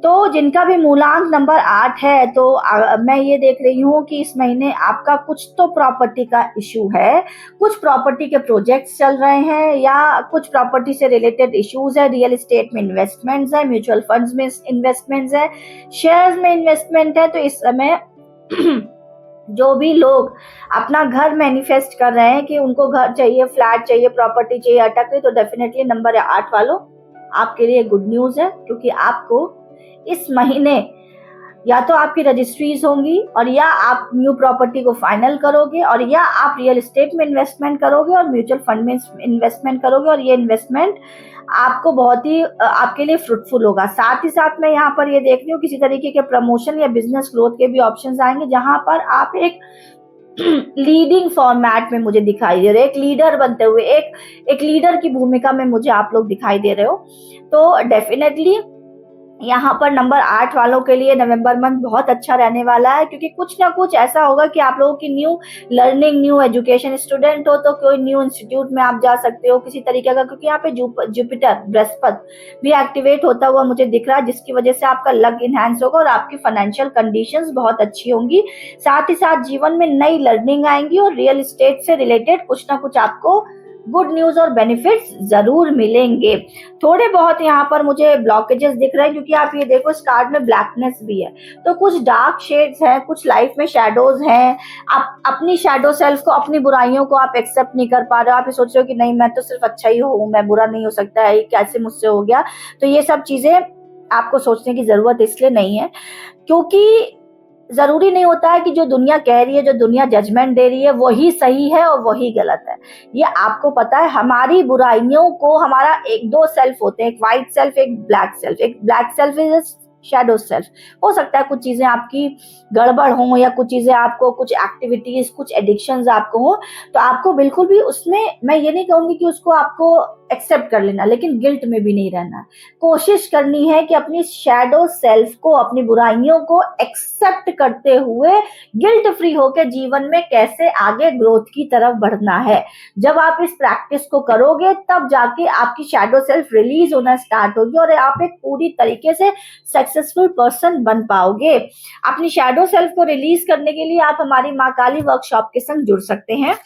तो जिनका भी मूलांक नंबर 8 है, तो मैं ये देख रही हूँ कि इस महीने आपका कुछ तो प्रॉपर्टी का इश्यू है, कुछ प्रॉपर्टी के प्रोजेक्ट्स चल रहे हैं या कुछ प्रॉपर्टी से रिलेटेड इश्यूज है, रियल एस्टेट में इन्वेस्टमेंट्स है, म्यूचुअल फंड्स में इन्वेस्टमेंट्स है, शेयर्स में इन्वेस्टमेंट है। तो इस समय जो भी लोग अपना घर मैनिफेस्ट कर रहे हैं कि उनको घर चाहिए, फ्लैट चाहिए, प्रॉपर्टी चाहिए, अटक रही, तो डेफिनेटली नंबर 8 वालों आपके लिए गुड न्यूज है, क्योंकि आपको इस महीने या तो आपकी रजिस्ट्रीज होंगी और या आप न्यू प्रॉपर्टी को फाइनल करोगे और या आप रियल एस्टेट में इन्वेस्टमेंट करोगे और म्यूचुअल फंड में इन्वेस्टमेंट करोगे, और ये इन्वेस्टमेंट आपको बहुत ही आपके लिए फ्रूटफुल होगा। साथ ही साथ मैं यहाँ पर ये देख रही हूँ किसी तरीके के प्रमोशन या बिजनेस ग्रोथ के भी ऑप्शंस आएंगे, जहां पर आप एक लीडिंग फॉर्मेट में मुझे दिखाई दे रहे हैं, एक लीडर बनते हुए, एक लीडर की भूमिका में मुझे आप लोग दिखाई दे रहे हो। तो डेफिनेटली यहाँ पर नंबर 8 वालों के लिए नवंबर मंथ बहुत अच्छा रहने वाला है, क्योंकि कुछ ना कुछ ऐसा होगा कि आप लोगों की new learning, new education, student हो तो कोई न्यू इंस्टीट्यूट में आप जा सकते हो किसी तरीके का, क्योंकि यहाँ पे जुपिटर, बृहस्पति भी एक्टिवेट होता हुआ मुझे दिख रहा है, जिसकी वजह से आपका लक इनहैंस होगा और आपकी फाइनेंशियल कंडीशंस बहुत अच्छी होंगी। साथ ही साथ जीवन में नई लर्निंग आएंगी और रियल एस्टेट से रिलेटेड कुछ ना कुछ आपको गुड न्यूज और बेनिफिट्स जरूर मिलेंगे। थोड़े बहुत यहाँ पर मुझे ब्लॉकेजेस दिख रहे हैं, क्योंकि आप ये देखो इस कार्ड में ब्लैकनेस भी है, तो कुछ डार्क शेड्स हैं, कुछ लाइफ में शैडोज हैं। आप अपनी शैडो सेल्फ को, अपनी बुराइयों को आप एक्सेप्ट नहीं कर पा रहे हो। आप ये सोच रहे हो कि नहीं, मैं तो सिर्फ अच्छा ही हूँ, मैं बुरा नहीं हो सकता है, कैसे मुझसे हो गया। तो ये सब चीजें आपको सोचने की जरूरत इसलिए नहीं है, क्योंकि जरूरी नहीं होता है कि जो दुनिया कह रही है, जो दुनिया जजमेंट दे रही है, वही सही है और वही गलत है। ये आपको पता है, हमारी बुराइयों को, हमारा एक दो सेल्फ होते हैं, एक व्हाइट सेल्फ, एक ब्लैक सेल्फ। एक black self is shadow self. हो सकता है कुछ चीजें आपकी गड़बड़ हो या कुछ चीजें आपको, कुछ एक्टिविटीज, कुछ एडिक्शंस आपको हो, तो आपको बिल्कुल भी उसमें, मैं ये नहीं कहूंगी कि उसको आपको एक्सेप्ट कर लेना, लेकिन गिल्ट में भी नहीं रहना है। कोशिश करनी है कि अपनी शैडो सेल्फ को, अपनी बुराइयों को एक्सेप्ट करते हुए गिल्ट फ्री होकर जीवन में कैसे आगे ग्रोथ की तरफ बढ़ना है। जब आप इस प्रैक्टिस को करोगे, तब जाके आपकी शैडो सेल्फ रिलीज होना स्टार्ट होगी और आप एक पूरी तरीके से सक्सेसफुल पर्सन बन पाओगे। अपनी शैडो सेल्फ को रिलीज करने के लिए आप हमारी माँ काली वर्कशॉप के संग जुड़ सकते हैं।